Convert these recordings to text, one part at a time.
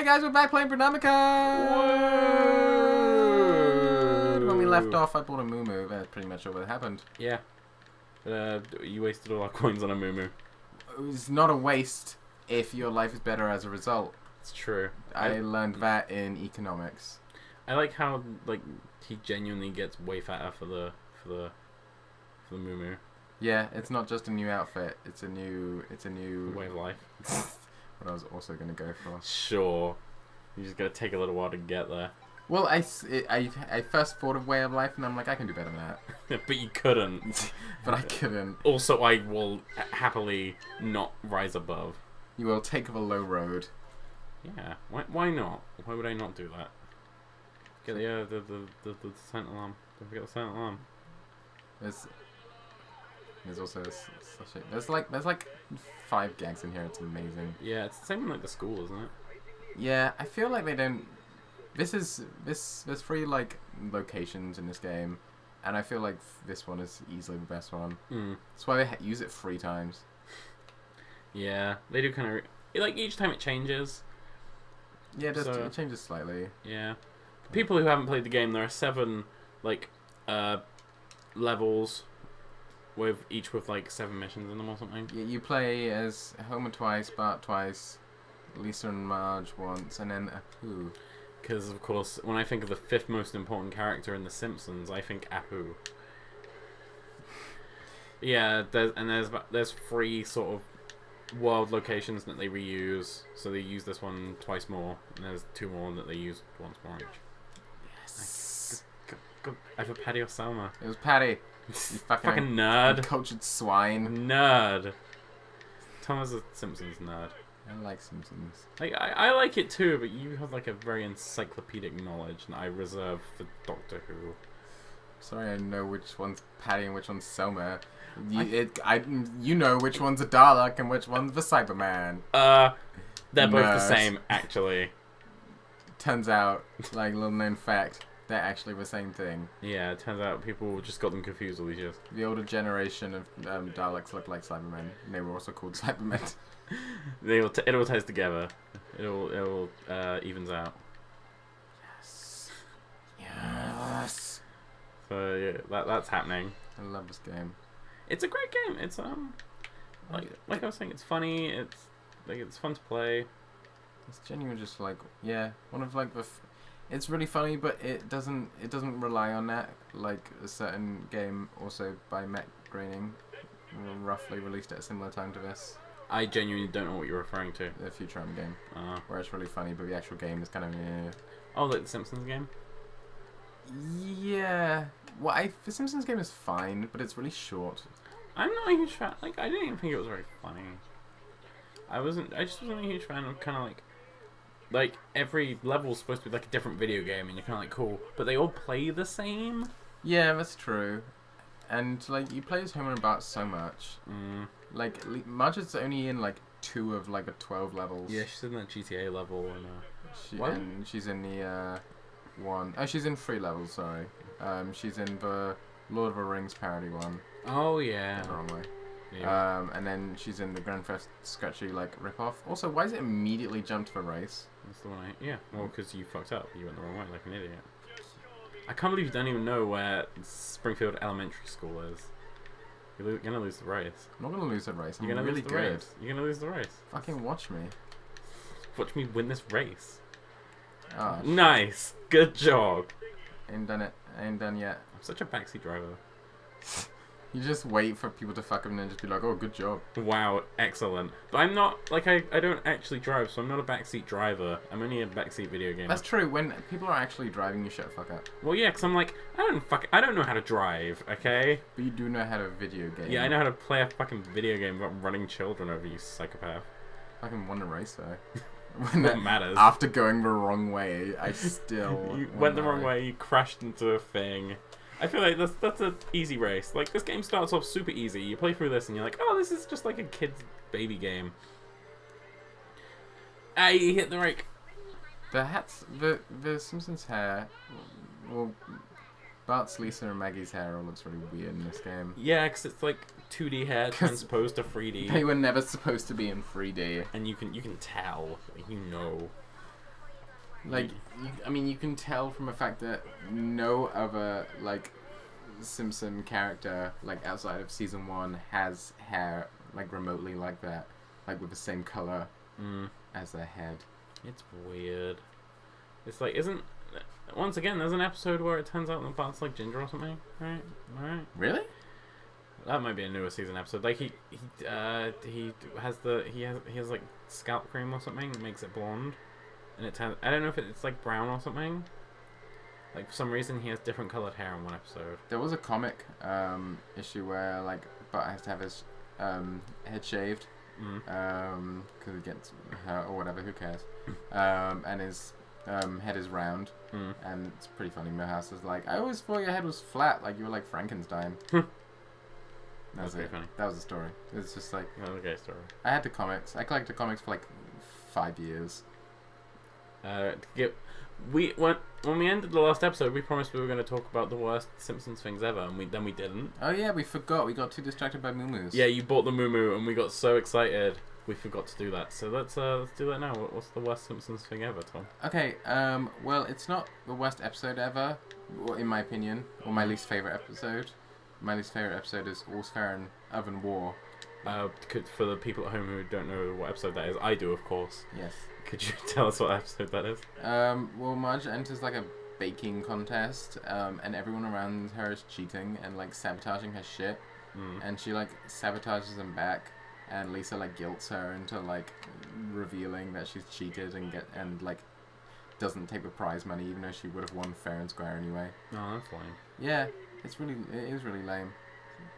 guys, we're back playing Bronami. When we left off, I bought a Moo. That's pretty much all that happened. Yeah. You wasted all our coins on a Moo. It's not a waste if your life is better as a result. It's true. I learned that in economics. I like how he genuinely gets way fatter for the Moo. Yeah, it's not just a new outfit. It's a new Way of life. What I was also going to go for. Sure. You're just going to take a little while to get there. Well, I first thought of way of life, and I'm like, I can do better than that. But you couldn't. But I couldn't. Also, I will happily not rise above. You will take the low road. Yeah. Why not? Why would I not do that? Get the silent alarm. Don't forget the silent alarm. There's also there's like 5 gangs in here. It's amazing. Yeah, it's the same in like the school, isn't it? Yeah, I feel like they don't. There's 3 like locations in this game, and I feel like this one is easily the best one. That's why they use it 3 times. Yeah, they do kind of like each time it changes. Yeah, it changes slightly. Yeah, for people who haven't played the game, there are 7 like levels with each with like 7 missions in them or something. Yeah, you play as Homer twice, Bart twice, Lisa and Marge once, and then Apu. Because of course, when I think of the 5th most important character in The Simpsons, I think Apu. Yeah, there's 3 sort of world locations that they reuse, so they use this one twice more, and there's 2 more that they use once more each. Yes. Either Patty or Selma. It was Patty. You fucking nerd. Cultured swine. Nerd. Tom is a Simpsons nerd. I like Simpsons. Like I like it too, but you have like a very encyclopedic knowledge, and I reserve for Doctor Who. Sorry, I know which one's Patty and which one's Selma. You know which one's a Dalek and which one's the Cyberman. They're both the same, actually. Turns out, like, little known fact, they're actually the same thing. Yeah, it turns out people just got them confused all these years. The older generation of Daleks looked like Cybermen. They were also called Cybermen. It all ties together. It all evens out. Yes. Yes. So yeah, that's happening. I love this game. It's a great game. It's like I was saying, it's funny. It's fun to play. It's genuinely just like, yeah, one of like it's really funny, but it doesn't rely on that. Like a certain game also by Met Graining, roughly released at a similar time to this. I genuinely don't know what you're referring to. The Futurama game, where it's really funny, but the actual game is kind of Oh, like the Simpsons game. Yeah. Well, the Simpsons game is fine, but it's really short. I'm not a huge fan. Like, I didn't even think it was very funny. I just wasn't a huge fan of kind of like every level's supposed to be like a different video game, and you're kind of like, cool, but they all play the same. Yeah, that's true. And like, you play as Homer and Bart so much. Like, Marge is only in like 2 of like a 12 levels. Yeah, she's in that GTA level, and and she's in the one. Oh, she's in 3 levels. Sorry. She's in the Lord of the Rings parody one. Oh yeah. The wrong way. Yeah. And then she's in the Grand Theft Sketchy like ripoff. Also, why does it immediately jump to the race? That's the one. Yeah. Well, because you fucked up. You went the wrong way, like an idiot. I can't believe you don't even know where Springfield Elementary School is. You're gonna lose the race. I'm not gonna lose the race. You're gonna really lose the good. Race. You're gonna lose the race. Fucking watch me. Watch me win this race. Oh, nice. Good job. Ain't done it. I ain't done yet. I'm such a backseat driver. You just wait for people to fuck up and then just be like, oh, good job. Wow, excellent. But I'm not, like, I don't actually drive, so I'm not a backseat driver. I'm only a backseat video gamer. That's true. When people are actually driving, you shut the fuck up. Well, yeah, because I'm like, I don't know how to drive, okay? But you do know how to video game. Yeah, I know how to play a fucking video game about running children over, you psychopath. Fucking won a race, though. What matters? After going the wrong way, I still You went the wrong way, you crashed into a thing. I feel like that's an easy race. Like, this game starts off super easy. You play through this and you're like, oh, this is just like a kid's baby game. Ah, you hit the rake. The Simpsons hair, well, Bart's, Lisa, and Maggie's hair all looks really weird in this game. Yeah, because it's like 2D hair transposed to 3D. They were never supposed to be in 3D. And you can tell, you know. Like, I mean, you can tell from the fact that no other like Simpson character, like outside of season 1, has hair like remotely like that, like with the same color as their head. It's weird. It's like, once again, there's an episode where it turns out that Bart's like ginger or something, right? Really? That might be a newer season episode. Like he has like scalp cream or something that makes it blonde, and it turns, I don't know if it's like brown or something. Like for some reason he has different colored hair in one episode. There was a comic issue where like Bart has to have his head shaved because he gets hurt or whatever. Who cares? And his head is round, and it's pretty funny. Milhouse is like, I always thought your head was flat, like you were like Frankenstein. That was it. Funny. That was the story. It was just like, That was a gay story. I had the comics. I collected comics for like 5 years. When we ended the last episode, we promised we were going to talk about the worst Simpsons things ever, and we didn't. Oh yeah, we forgot. We got too distracted by Moo-Moos. Yeah, you bought the Moo, and we got so excited we forgot to do that. So let's do that now. What's the worst Simpsons thing ever, Tom? Okay. Well, it's not the worst episode ever, in my opinion, or my least favorite episode. My least favorite episode is All's Fair in Oven War. For the people at home who don't know what episode that is, I do, of course. Yes. Could you tell us what episode that is? Well, Marge enters like a baking contest, and everyone around her is cheating and like sabotaging her shit, and she like sabotages them back, and Lisa like guilts her into like revealing that she's cheated and like doesn't take the prize money even though she would have won fair and square anyway. Oh, that's lame. Yeah, it is really lame.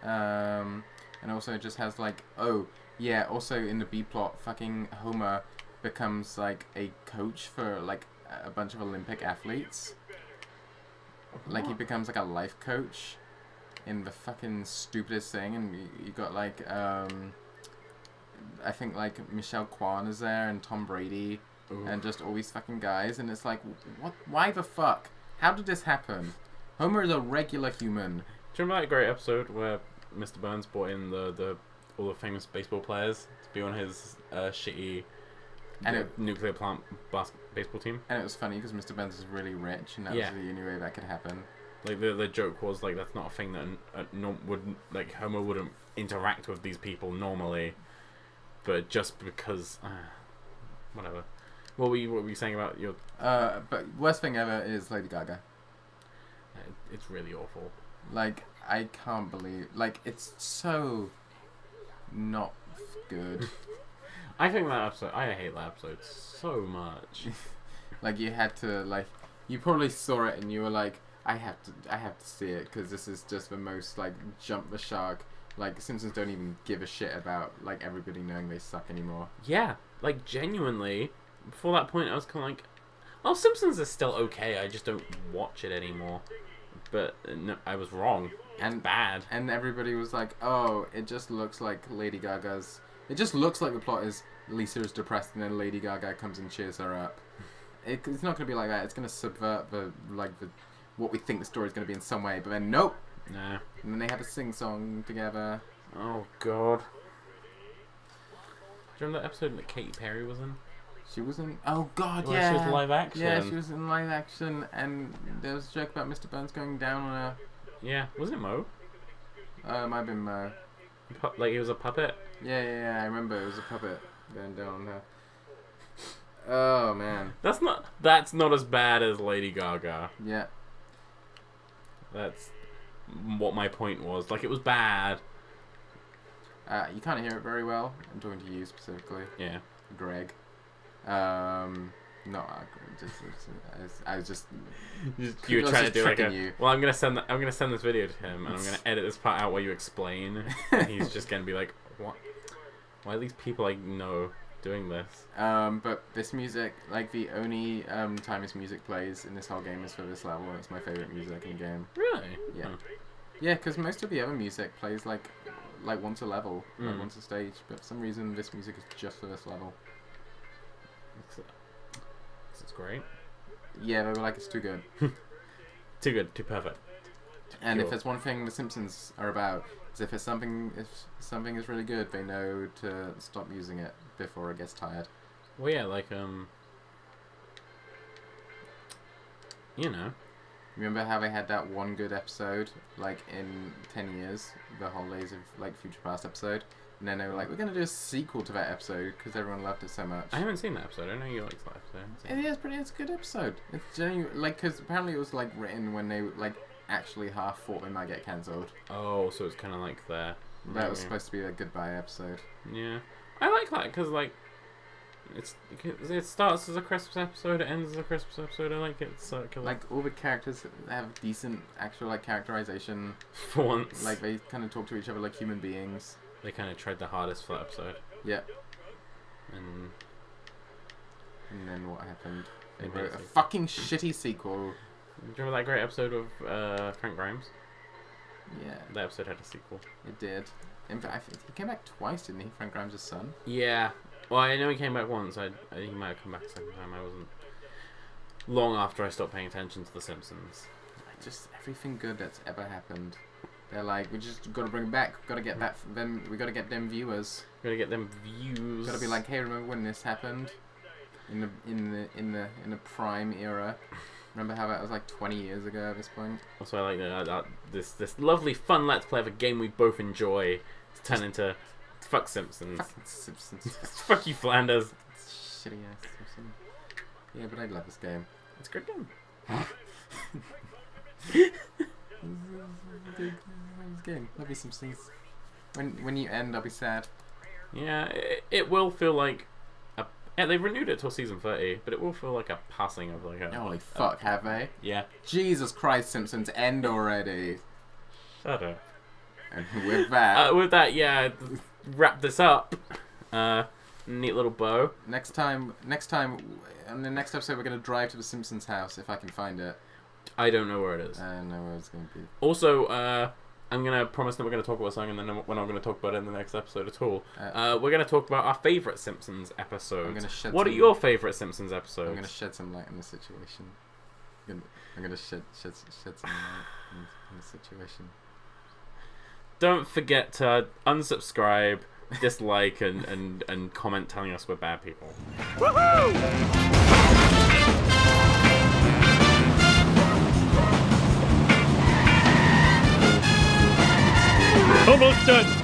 And also it just has like, oh yeah, also in the B plot, fucking Homer becomes like a coach for like a bunch of Olympic athletes. Like he becomes like a life coach in the fucking stupidest thing, and you got like I think like Michelle Kwan is there and Tom Brady. Ooh. And just all these fucking guys, and it's like, what? Why the fuck? How did this happen? Homer is a regular human. Do you remember that great episode where Mr. Burns brought in all the famous baseball players to be on his shitty nuclear plant baseball team? And it was funny because Mr. Burns is really rich, and that was the only way that could happen. Like the joke was like, that's not a thing that Homer wouldn't interact with these people normally, but just because whatever. What were you saying about your? But worst thing ever is Lady Gaga. It's really awful. Like, I can't believe, like, it's so not good. I hate that episode so much. Like, you had to, like, you probably saw it and you were like, I have to see it because this is just the most like jump the shark. Like, Simpsons don't even give a shit about like everybody knowing they suck anymore. Yeah, like genuinely. Before that point, I was kind of like, "Oh, Simpsons is still okay. I just don't watch it anymore." But no, I was wrong. And bad. And everybody was like, "Oh, it just looks like Lady Gaga's. It just looks like the plot is Lisa is depressed and then Lady Gaga comes and cheers her up." It's not gonna be like that. It's gonna subvert what we think the story's gonna be in some way. But then nope. Nah. And then they have a sing-song together. Oh God. Do you remember that episode that Katy Perry was in? She was in. Oh God, well, yeah. She was live action. Yeah, she was in live action, and there was a joke about Mr. Burns going down on her. Yeah, wasn't it Mo? It might have been Mo. Like he was a puppet. Yeah. I remember it was a puppet going down on her. Oh man. That's not as bad as Lady Gaga. Yeah. That's what my point was. Like, it was bad. You can't hear it very well. I'm talking to you specifically. Yeah. Greg. No, I was just. You were trying to do like a. You. Well, I'm gonna send this video to him, and I'm gonna edit this part out where you explain, and he's just gonna be like, "What? Why are these people I know doing this?" But this music, like the only time this music plays in this whole game is for this level. And it's my favorite music in the game. Really? Yeah. Oh. Yeah, because most of the other music plays like once a level, like once a stage. But for some reason, this music is just for this level. It's great. Yeah, they were like, it's too good. Too good, too perfect. And if there's one thing the Simpsons are about, is if something is really good, they know to stop using it before it gets tired. Well, yeah, like You know. Remember how they had that one good episode, like, in 10 years, the Holidays of, like, Future Past episode? And then they were like, we're going to do a sequel to that episode because everyone loved it so much. I haven't seen that episode. I know you liked that episode. It's a good episode. It's genuine, like, because apparently it was, like, written when they, like, actually half thought they might get cancelled. Oh, so it's kind of like their... That was supposed to be a goodbye episode. Yeah. I like that because, like, it starts as a Christmas episode, it ends as a Christmas episode. I like it circular. Like, all the characters have decent actual, like, characterization. For once. Like, they kind of talk to each other like human beings. They kind of tried the hardest for that episode. Yeah. And then what happened? They They wrote a basically- fucking shitty sequel. do you remember that great episode of Frank Grimes? Yeah, That episode had a sequel. it did. In fact, he came back twice, didn't he? Frank Grimes' son? Yeah. Well, I know he came back once. I think he might have come back a second time. I wasn't... Long after I stopped paying attention to The Simpsons. Just everything good that's ever happened. They're like, we just gotta bring it back. Gotta get that. Then we gotta get them viewers. Gotta get them views. Gotta be like, hey, remember when this happened? In the prime era. Remember how that was like 20 years ago at this point? That's why I like this lovely fun let's play of a game we both enjoy to turn into fuck Simpsons. Fucking Simpsons. Fuck you, Flanders. Shitty ass Simpsons. Yeah, but I love this game. It's a good game. This game. Love you, Simpsons. When you end, I'll be sad. Yeah, it will feel like yeah, they've renewed it till season 30, but it will feel like a passing of like a... Holy fuck, have they? Yeah. Jesus Christ, Simpsons, end already. Shut up. And with that, yeah, wrap this up. Neat little bow. next time, on the next episode, we're gonna drive to the Simpsons house if I can find it. I don't know where it is. I don't know where it's gonna be. Also, I'm gonna promise that we're gonna talk about something, and then we're not gonna talk about it in the next episode at all. We're gonna talk about our favorite Simpsons episodes. I'm gonna shed What are some- your favorite Simpsons episodes? I'm gonna shed some light on the situation. I'm gonna shed some light on the situation. Don't forget to unsubscribe, dislike, and comment telling us we're bad people. Almost done.